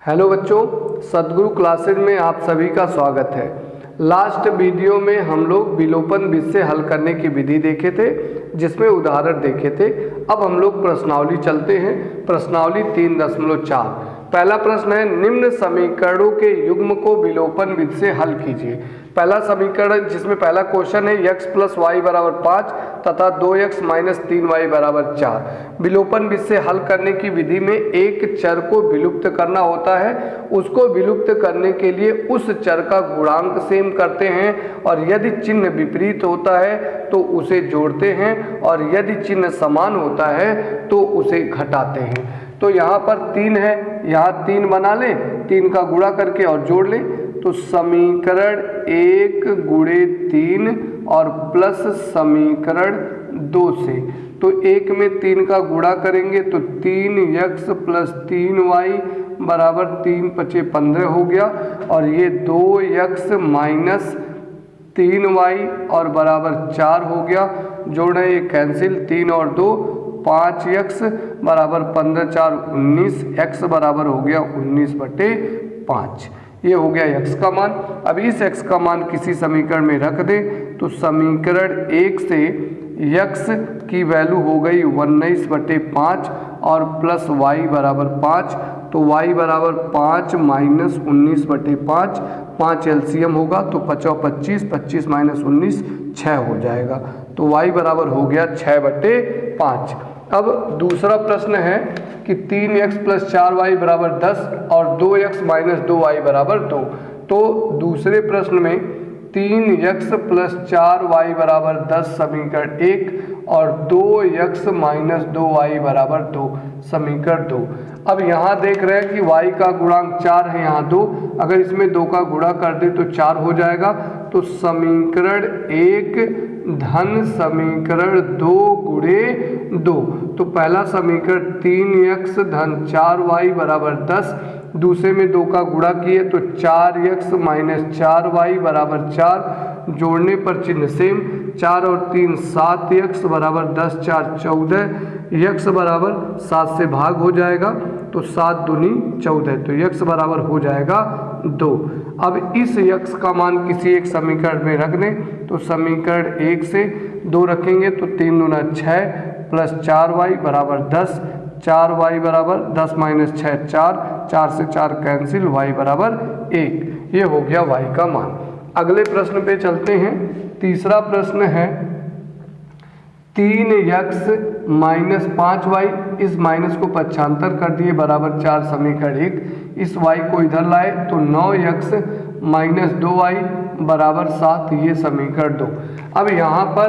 Hello बच्चों, सद्गुरु classes में आप सभी का स्वागत है। लास्ट वीडियो में हम लोग विलोपन विधि से हल करने की विधि देखे थे, जिसमें उदाहरण देखे थे। अब हम लोग प्रश्नावली चलते हैं। प्रश्नावली 3.4। पहला प्रश्न है, निम्न समीकरणों के युग्म को विलोपन विधि से हल कीजिए। पहला समीकरण जिसमें पहला क्वेश्चन है x + y = 5 तथा 2x - 3y = 4। विलोपन विधि से हल करने की विधि में एक चर को विलुप्त करना होता है। उसको विलुप्त करने के लिए उस चर का गुणांक सेम करते हैं, और यदि चिन्ह विपरीत होता है तो उसे जोड़ते हैं, और यदि चिन्ह समान होता है तो उसे घटाते हैं। तो यहाँ पर 3 है, यहाँ 3 बना लें, 3 का गुणा करके और जोड़ लें, तो समीकरण 1 × 3 और प्लस समीकरण 2 से। तो 1 में 3 का गुणा करेंगे तो 3x + 3y = 3 × 5 = 15 हो गया, और ये 2x - 3y और बराबर 4 हो गया। जोड़े ये कैंसिल, 3 और 2 5x = 15 × 4 = 19, x बराबर हो गया 19/5। ये हो गया x का मान। अब इस x का मान किसी समीकरण में रख दें तो समीकरण 1 से x की वैल्यू हो गई 19/5 और प्लस y = 5। तो y = 5 - 19/5, 5 एलसीएम होगा तो 5 × 25, 25 - 19 6 हो जाएगा। तो y बराबर हो गया 6/5। अब दूसरा प्रश्न है कि 3x + 4y = 10 और 2x - 2y = 2। तो दूसरे प्रश्न में 3x + 4y = 10 समीकरण 1 और 2x - 2y = 2 समीकरण 2। अब यहाँ देख रहे हैं कि y का गुणांक 4 है, यहाँ 2, अगर इसमें 2 का गुणा कर दे तो 4 हो जाएगा। तो समीकरण 1 धन समीकरण 2 × 2। तो पहला समीकरण 3x धन 4y = 10, दूसरे में 2 का गुणा किए तो 4x - 4y = 4। जोड़ने पर चिन्ह सेम, 4 और 3 7x = 10 × 4 = 14, x बराबर 7 से भाग हो जाएगा तो 7 दूनी 14, तो x बराबर हो जाएगा 2। अब इस x का मान किसी एक समीकरण में रख दें तो समीकरण 1 से 2 रखेंगे तो 3 दूना 6 प्लस 4y = 10, 4y = 10 - 6 4, 4 से 4 कैंसिल, y = 1। ये हो गया y का मान। अगले प्रश्न पे चलते हैं। तीसरा प्रश्न है 3x - 5y, इस माइनस को पक्षांतर कर दिए बराबर 4 समीकरण 1। इस y को इधर लाए तो 9x - 2y = 7, ये समीकरण 2। अब यहाँ पर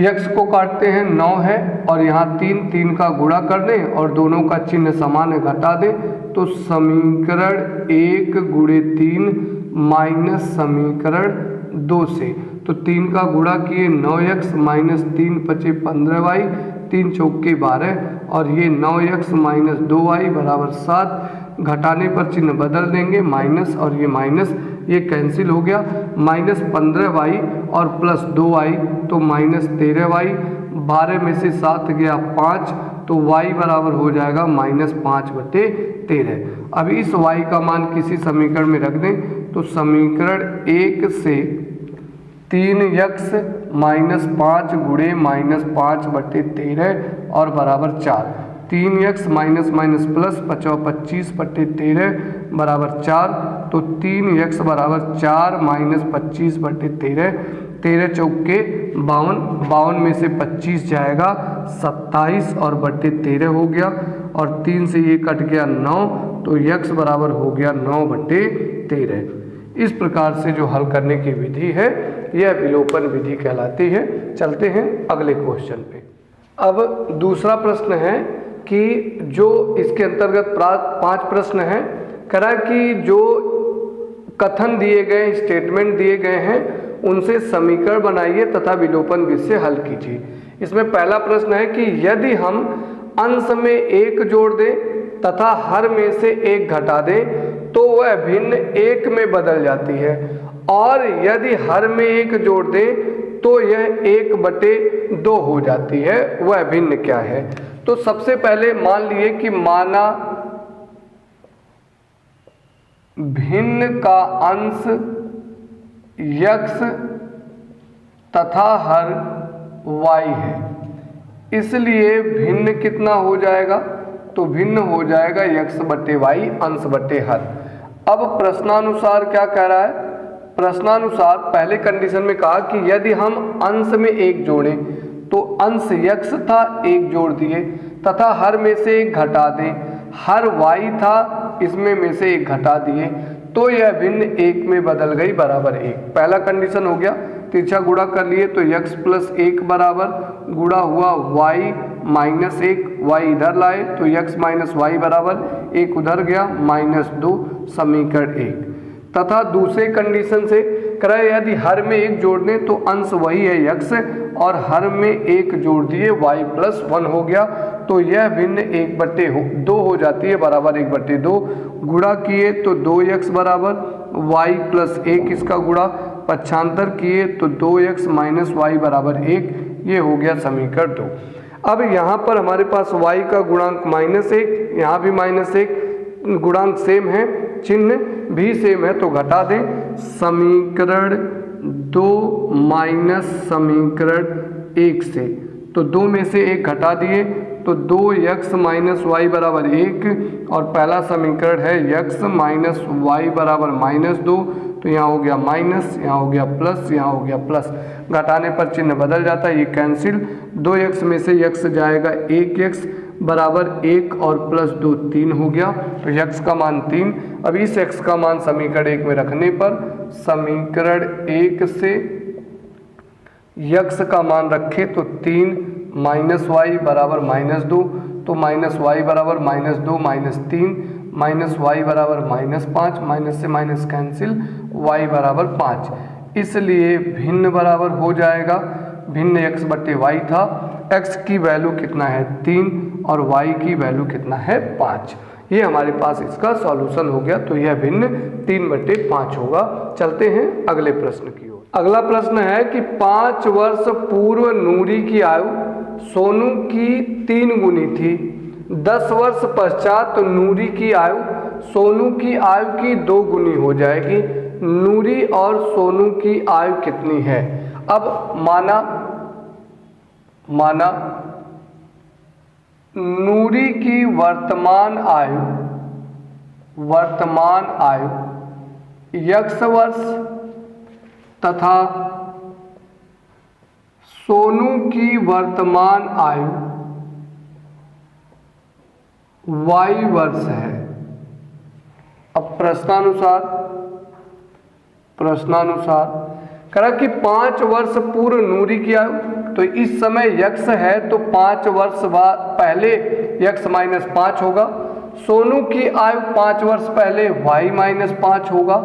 x को काटते हैं, 9 है और यहाँ 3 का गुणा कर दें और दोनों का चिन्ह समान है, घटा दें। तो समीकरण 1 × 3 माइनस समीकरण 2 से। तो 3 का गुणा किए 9x - 3 × 5 = 15y, 3 चौके 12, और ये 9x - 2y = 7। घटाने पर चिन्ह बदल देंगे, माइनस और ये माइनस, ये कैंसिल हो गया। -15y और प्लस 2y तो -13y, 12 में से 7 गया 5, तो y बराबर हो जाएगा -5/13। अब इस y का मान किसी समीकरण में रख दें तो समीकरण 1 से 3x - 5 × -5/13 और बराबर 4, 3x - प्लस 5 × 25/13 = 4, तो 3x = 4 - 25/13, 13 चौके 52, 52 में से 25 जाएगा 27 और बट्टे 13 हो गया, और 3 से ये कट गया 9, तो x बराबर हो गया 9/13। इस प्रकार से जो हल करने की विधि है यह विलोपन विधि कहलाती है। चलते हैं अगले क्वेश्चन पे। अब दूसरा प्रश्न है कि जो इसके अंतर्गत 5 प्रश्न हैं, करा कि जो कथन दिए गए, स्टेटमेंट दिए गए हैं, उनसे समीकरण बनाइए तथा विलोपन विधि से हल कीजिए। इसमें पहला प्रश्न है कि यदि हम अंश में 1 जोड़ दें तथा हर में से 1 घटा दें तो वह भिन्न 1 में बदल जाती है, और यदि हर में 1 जोड़ दें तो यह 1/2 हो जाती है। वह भिन्न क्या है? तो सबसे पहले मान लिए कि माना भिन्न का अंश x तथा हर y है, इसलिए भिन्न कितना हो जाएगा, तो भिन्न हो जाएगा x बट्टे वाई अंश बट्टे हर। अब प्रश्नानुसार क्या कह रहा है, प्रश्नानुसार पहले कंडीशन में कहा कि यदि हम अंश में एक जोड़ें तो अंश x था एक जोड़ दिए तथा हर में से एक घटा दें, हर y था इसमें में से एक घटा दिए, तो यह भिन्न एक में बदल गई बराबर एक। पहला कंडीशन हो गया, तिरछा गुणा कर लिए तो x प्लस एक बराबर गुणा हुआ y माइनस एक, y इधर लाए तो x माइनस वाई बराबर एक उधर गया -2 समीकरण एक। तथा दूसरे कंडीशन से कह रहा है यदि हर में एक जोड़ दें तो अंश वही है x और हर में एक जोड़ दिए y प्लस 1 हो गया, तो यह भिन्न 1/2 हो जाती है बराबर 1/2। गुणा किए तो 2x बराबर y प्लस 1 इसका गुणा, पक्षांतर किए तो 2x माइनस वाई बराबर 1, ये हो गया समीकरण 2। अब यहाँ पर हमारे पास y का गुणांक -1, यहाँ भी -1, गुणांक सेम है, चिन्ह भी सेम है तो घटा दें। समीकरण 2 माइनस समीकरण 1 से, तो 2 में से 1 घटा दिए तो 2x माइनस वाई बराबर 1 और पहला समीकरण है x माइनस वाई बराबर -2, तो यहाँ हो गया माइनस, यहाँ हो गया प्लस, यहाँ हो गया प्लस, घटाने पर चिन्ह बदल जाता है, ये कैंसिल, 2x में से x जाएगा 1x बराबर 1 और प्लस 2 3 हो गया, तो x का मान 3। अब इस x का मान समीकरण 1 में रखने पर समीकरण 1 से x का मान रखे तो 3 माइनस वाई बराबर -2, तो माइनस वाई बराबर -2 -3 माइनस वाई बराबर -5, माइनस से माइनस कैंसिल, y बराबर 5, इसलिए भिन्न बराबर हो जाएगा, भिन्न x बट्टे वाई था, x की वैल्यू कितना है 3 और y की वैल्यू कितना है 5। ये हमारे पास इसका सॉल्यूशन हो गया, तो यह भिन्न 3/5 होगा। चलते हैं अगले प्रश्न की ओर। अगला प्रश्न है कि 5 वर्ष पूर्व नूरी की आयु सोनू की 3 गुनी थी, 10 वर्ष पश्चात नूरी की आयु सोनू की आयु की 2 गुनी हो जाएगी, नूरी और सोनू की आयु कितनी है। अब माना नूरी की वर्तमान आयु x वर्ष तथा सोनू की वर्तमान आयु y वर्ष है। अब प्रश्नानुसार करा कि 5 वर्ष पूर्व नूरी की आयु, तो इस समय x है तो 5 वर्ष बाद पहले x माइनस 5 होगा, सोनू की आयु 5 वर्ष पहले y माइनस 5 होगा,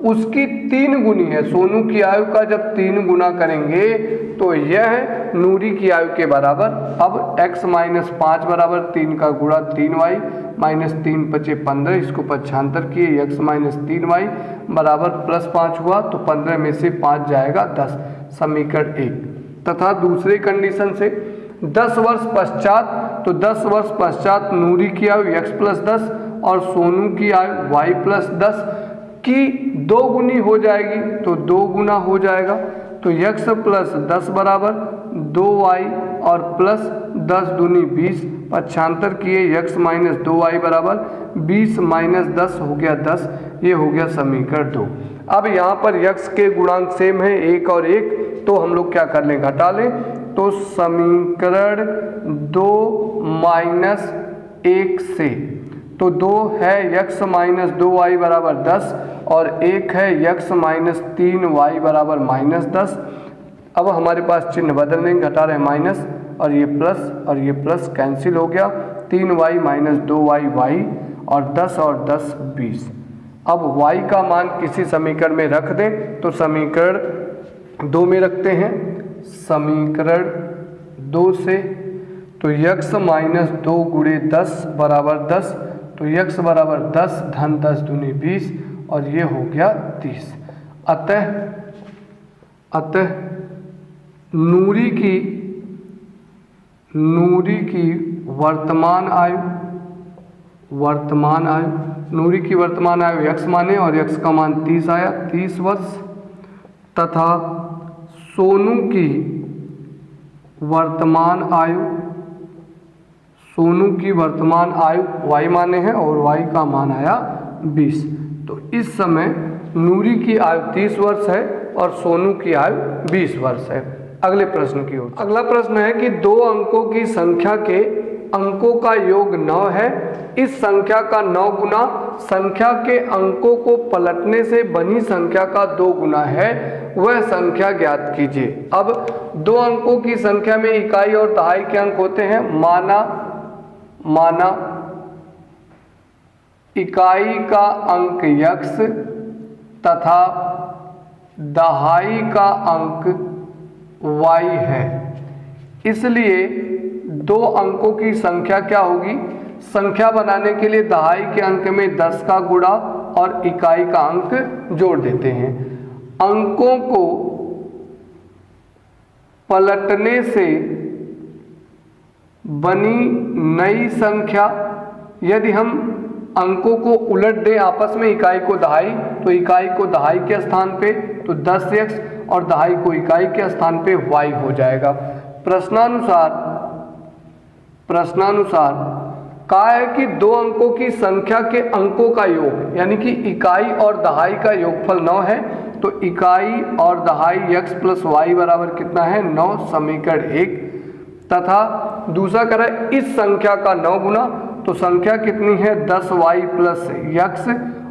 उसकी 3 गुनी है, सोनू की आयु का जब 3 गुना करेंगे तो यह नूरी की आयु के बराबर। अब x माइनस 5 बराबर 3 का गुणा 3y माइनस 3 × 15, इसको पक्षांतर किए x माइनस 3y बराबर प्लस 5 हुआ, तो 15 में से 5 जाएगा 10, समीकरण 1। तथा दूसरे कंडीशन से 10 वर्ष पश्चात, तो 10 वर्ष पश्चात नूरी की आयु x प्लस 10 और सोनू की आयु y प्लस 10 की 2 गुनी हो जाएगी, तो 2 गुना हो जाएगा, तो x प्लस 10 बराबर 2y और प्लस 10 दूनी 20, पक्षांतर किए x माइनस 2y बराबर 20 माइनस 10 हो गया 10, ये हो गया समीकरण 2। अब यहाँ पर x के गुणांक सेम है 1 और 1, तो हम लोग क्या कर लें, घटा लें, तो समीकरण 2 माइनस 1 से, तो 2 है x माइनस 2y बराबर 10 और 1 है x माइनस 3y बराबर -10। अब हमारे पास चिन्ह बदल देंगे, घटा रहे माइनस और ये प्लस कैंसिल हो गया, 3y माइनस 2y y और 10 और 10 20। अब y का मान किसी समीकरण में रख दें, तो समीकरण 2 में रखते हैं, समीकरण 2 से, तो x माइनस 2 गुणे 10 बराबर 10, तो x बराबर 10 धन 10 दूनी 20 और ये हो गया 30। अतः नूरी की वर्तमान आयु वर्तमान आयु, नूरी की वर्तमान आयु x माने और x का मान 30 आया, 30 वर्ष, तथा सोनू की वर्तमान आयु, सोनू की वर्तमान आयु y माने है और y का मान आया 20। तो इस समय नूरी की आयु 30 वर्ष है और सोनू की आयु 20 वर्ष है। अगले प्रश्न की ओर। अगला प्रश्न है कि दो अंकों की संख्या के अंकों का योग 9 है। इस संख्या का 9 गुना संख्या के अंकों को पलटने से बनी संख्या का 2 गुना है, वह संख्या ज्ञात कीजिए। अब दो अंकों की संख्या में इकाई और दहाई के अंक होते हैं। माना इकाई का अंक x तथा दहाई का अंक y है, इसलिए दो अंकों की संख्या क्या होगी? संख्या बनाने के लिए दहाई के अंक में 10 का गुणा और इकाई का अंक जोड़ देते हैं। अंकों को पलटने से बनी नई संख्या, यदि हम अंकों को उलट दें आपस में, इकाई को दहाई, तो इकाई को दहाई के स्थान पे तो 10x और दहाई को इकाई के स्थान पे y हो जाएगा। प्रश्नानुसार कहा है कि दो अंकों की संख्या के अंकों का योग, यानी कि इकाई और दहाई का योगफल 9 है, तो इकाई और दहाई x प्लस वाई बराबर कितना है? 9, समीकरण 1। तथा दूसरा कह रहा है इस संख्या का 9 गुना, तो संख्या कितनी है? 10y प्लस x,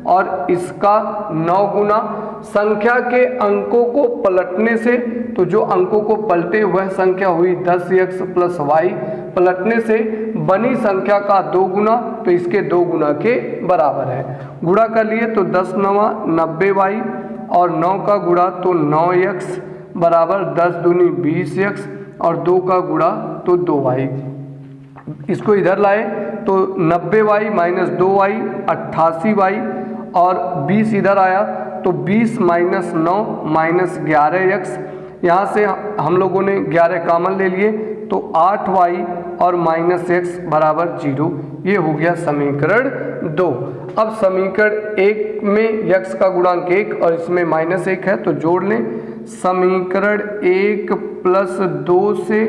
और इसका 9 गुना संख्या के अंकों को पलटने से, तो जो अंकों को पलटे वह संख्या हुई 10x प्लस y, पलटने से बनी संख्या का 2 गुना, तो इसके 2 गुना के बराबर है। गुणा कर लिए तो 10 9 90y और 9 का गुणा तो 9x बराबर 10 दूनी 20x और 2 का गुणा तो 2y। इसको इधर लाए तो 90y माइनस 2y 88y और 20 इधर आया तो 20 माइनस 9 माइनस 11x, यहाँ से हम लोगों ने 11 कॉमन ले लिए तो 8y और माइनस x बराबर 0। ये हो गया समीकरण 2। अब समीकरण 1 में x का गुणांक 1 और इसमें माइनस 1 है तो जोड़ लें। समीकरण 1 प्लस 2 से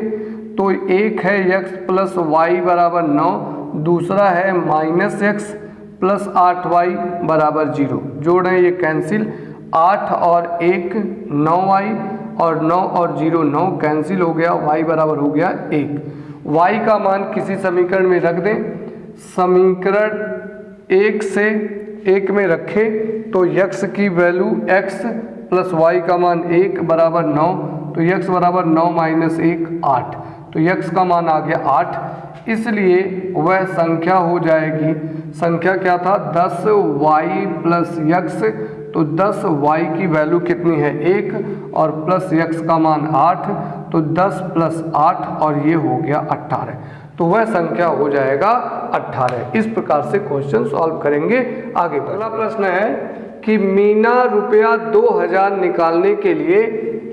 तो एक है x प्लस वाई बराबर 9, दूसरा है माइनस x प्लस 8y बराबर 0। जोड़ रहे हैं ये कैंसिल, 8 और 1 9y और 9 और 0 9 कैंसिल हो गया, y बराबर हो गया 1। y का मान किसी समीकरण में रख दें, समीकरण 1 से 1 में रखें तो x की वैल्यू x प्लस y का मान 1 बराबर 9, तो x बराबर 9 माइनस 1 8, तो x का मान आ गया 8, इसलिए वह संख्या हो जाएगी, संख्या क्या था 10y प्लस x, तो 10y की वैल्यू कितनी है 1 और प्लस x का मान 8, तो 10 प्लस 8 और ये हो गया 18, तो वह संख्या हो जाएगा 18। इस प्रकार से क्वेश्चन सॉल्व करेंगे। आगे अगला प्रश्न है कि मीना रुपया 2000 निकालने के लिए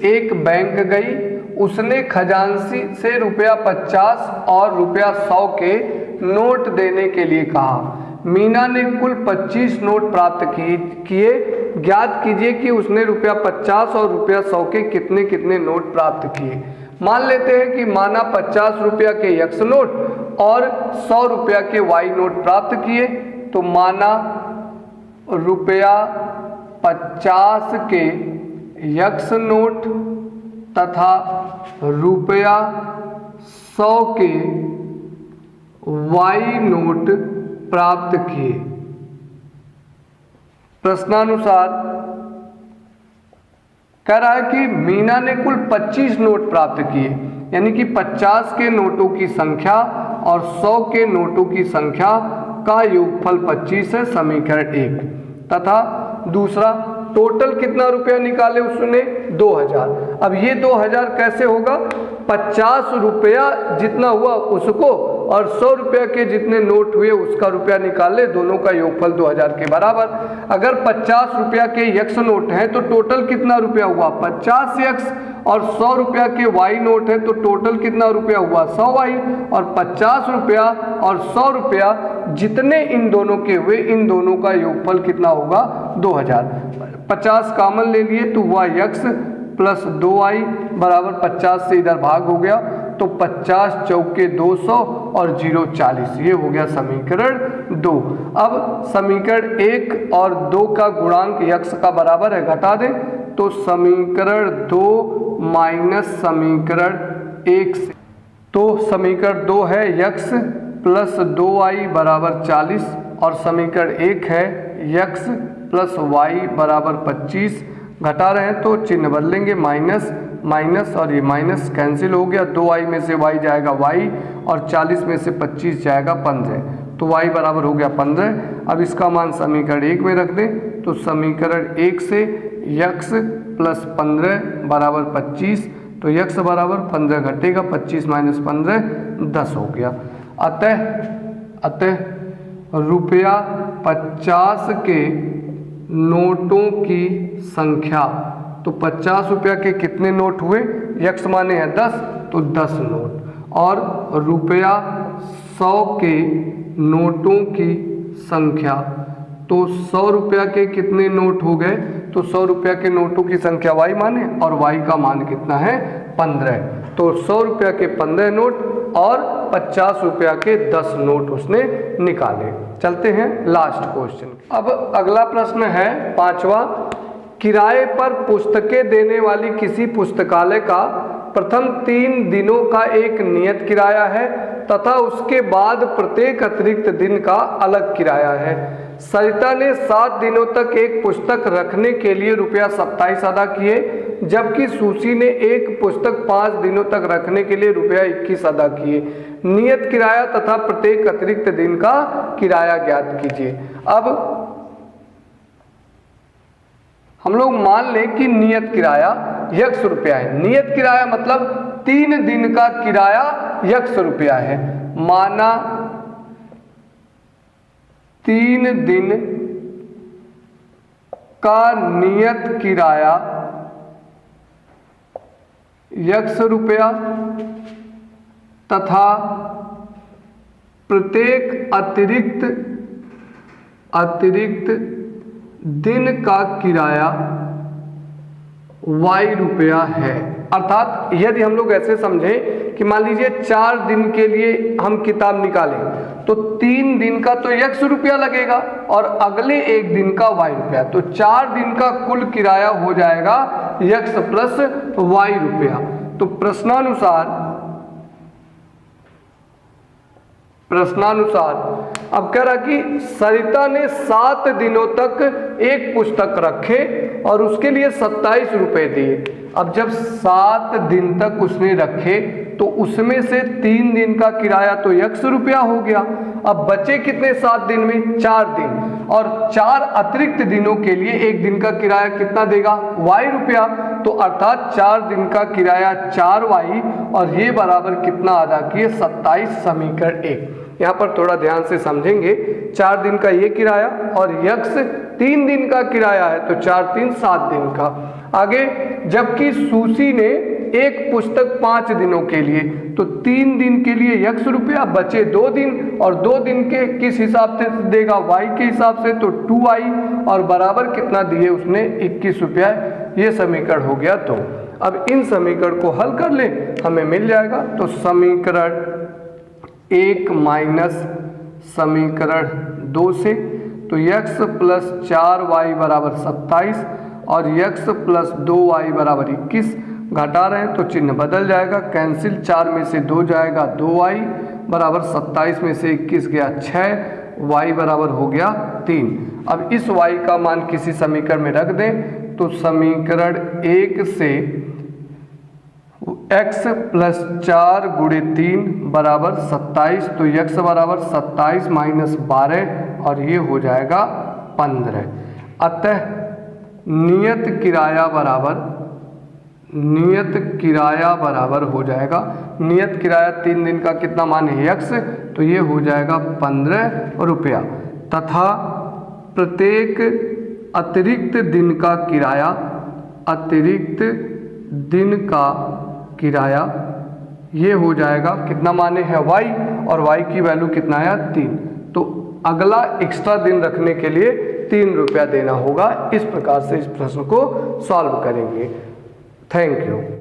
एक बैंक गई, उसने खजांची से रुपया 50 और रुपया 100 के नोट देने के लिए कहा। मीना ने कुल 25 नोट प्राप्त किए, ज्ञात कीजिए कि उसने रुपया 50 और रुपया 100 के कितने कितने नोट प्राप्त किए। मान लेते हैं कि माना 50 रुपया के x नोट और 100 रुपया के y नोट प्राप्त किए, तो माना रुपया 50 के x नोट तथा रुपया 100 के y नोट प्राप्त किए। प्रश्नानुसार कह रहा है कि मीना ने कुल 25 नोट प्राप्त किए, यानी कि 50 के नोटों की संख्या और 100 के नोटों की संख्या का योगफल 25 है, समीकरण 1। तथा दूसरा टोटल कितना रुपया निकाले उसने 2000। अब ये 2000 कैसे होगा, 50 रुपया जितना हुआ उसको और 100 रुपया के जितने नोट हुए उसका रुपया निकाल ले, दोनों का योगफल 2000 के बराबर। अगर 50 रुपया के x नोट हैं तो टोटल कितना रुपया हुआ 50x, और 100 रुपया के y नोट है तो टोटल कितना रुपया हुआ 100y, और 50 रुपया और 100 रुपया जितने इन दोनों के हुए इन दोनों का योगफल कितना होगा 2000। 50 कॉमन ले लिए तो हुआ x प्लस 2y बराबर 50 से इधर भाग हो गया तो 50 चौके 200 और 0 40। ये हो गया समीकरण 2। अब समीकरण 1 और 2 का गुणांक x का बराबर है, घटा दें तो समीकरण 2 माइनस समीकरण 1 से, तो समीकरण 2 है x प्लस 2y बराबर 40 और समीकरण 1 है x प्लस y बराबर 25। घटा रहे हैं तो चिन्ह बदलेंगे, माइनस माइनस और ये माइनस कैंसिल हो गया, 2y में से y जाएगा y और 40 में से 25 जाएगा 15, तो y बराबर हो गया 15। अब इसका मान समीकरण 1 में रख दें तो समीकरण 1 से x प्लस 15 बराबर 25, तो x बराबर 15 घटेगा 25 माइनस 15 10 हो गया। अतः रुपया 50 के नोटों की संख्या, तो 50 रुपया के कितने नोट हुए, x माने है 10 तो 10 नोट, और रुपया 100 के नोटों की संख्या, तो 100 रुपया के कितने नोट हो गए, तो 100 रुपया के नोटों की संख्या y माने और y का मान कितना है 15, तो 100 रुपया के 15 नोट और 50 रुपया के 10 नोट उसने निकाले। चलते हैं लास्ट क्वेश्चन। अब अगला प्रश्न है 5वां, किराए पर पुस्तकें देने वाली किसी पुस्तकालय का प्रथम 3 दिनों का एक नियत किराया है तथा उसके बाद प्रत्येक अतिरिक्त दिन का अलग किराया है। सरिता ने 7 दिनों तक एक पुस्तक रखने के लिए रुपया 27 अदा किए, जबकि सुशी ने एक पुस्तक 5 दिनों तक रखने के लिए रुपया 21 अदा किए। नियत किराया तथा प्रत्येक अतिरिक्त दिन का किराया ज्ञात कीजिए। अब हम लोग मान लें कि नियत किराया x रुपया है। नियत किराया मतलब 3 दिन का किराया x रुपया है। माना 3 दिन का नियत किराया x रुपया तथा प्रत्येक अतिरिक्त दिन का किराया y रुपया है। अर्थात यदि हम लोग ऐसे समझें कि मान लीजिए 4 दिन के लिए हम किताब निकालें तो 3 दिन का तो x रुपया लगेगा और अगले 1 दिन का y रुपया, तो 4 दिन का कुल किराया हो जाएगा x प्लस y रुपया। तो प्रश्नानुसार अब कह रहा कि सरिता ने 7 दिनों तक एक पुस्तक रखे और उसके लिए 27 रुपये दिए। अब जब 7 दिन तक उसने रखे तो उसमें से 3 दिन का किराया तो x रुपया हो गया। अब बचे कितने 7 दिन में, 4 दिन, और 4 अतिरिक्त दिनों के लिए 1 दिन का किराया कितना देगा y रुपया, तो अर्थात 4 दिन का किराया 4y और ये बराबर कितना अदा किए 27। समीकरण 1 यहाँ पर थोड़ा ध्यान से समझेंगे, 4 दिन का ये किराया और x 3 दिन का किराया है तो 4 3 7 दिन का। आगे जबकि सुशी ने एक पुस्तक 5 दिनों के लिए, तो 3 दिन के लिए x रुपया, बचे 2 दिन और 2 दिन के किस हिसाब से देगा y के हिसाब से, तो 2y और बराबर कितना दिए उसने 21 रुपया। ये समीकरण हो गया। तो अब इन समीकरण को हल कर लें, हमें मिल जाएगा। तो समीकरण 1 माइनस समीकरण 2 से, तो x प्लस 4y बराबर 27 और x प्लस 2y बराबर 21। घटा रहे हैं तो चिन्ह बदल जाएगा, कैंसिल, 4 में से 2 जाएगा 2y बराबर 27 में से 21 गया 6, y बराबर हो गया 3। अब इस y का मान किसी समीकरण में रख दें तो समीकरण 1 से x प्लस 4 गुणे 3 बराबर 27, तो x बराबर 27 माइनस 12 और ये हो जाएगा 15। अतः नियत किराया बराबर हो जाएगा, नियत किराया 3 दिन का कितना मान है x, तो ये हो जाएगा 15 रुपया, तथा प्रत्येक अतिरिक्त दिन का किराया ये हो जाएगा कितना माने है y, और y की वैल्यू कितना आया 3, तो अगला एक्स्ट्रा दिन रखने के लिए 3 रुपया देना होगा। इस प्रकार से इस प्रश्न को सॉल्व करेंगे। Thank you.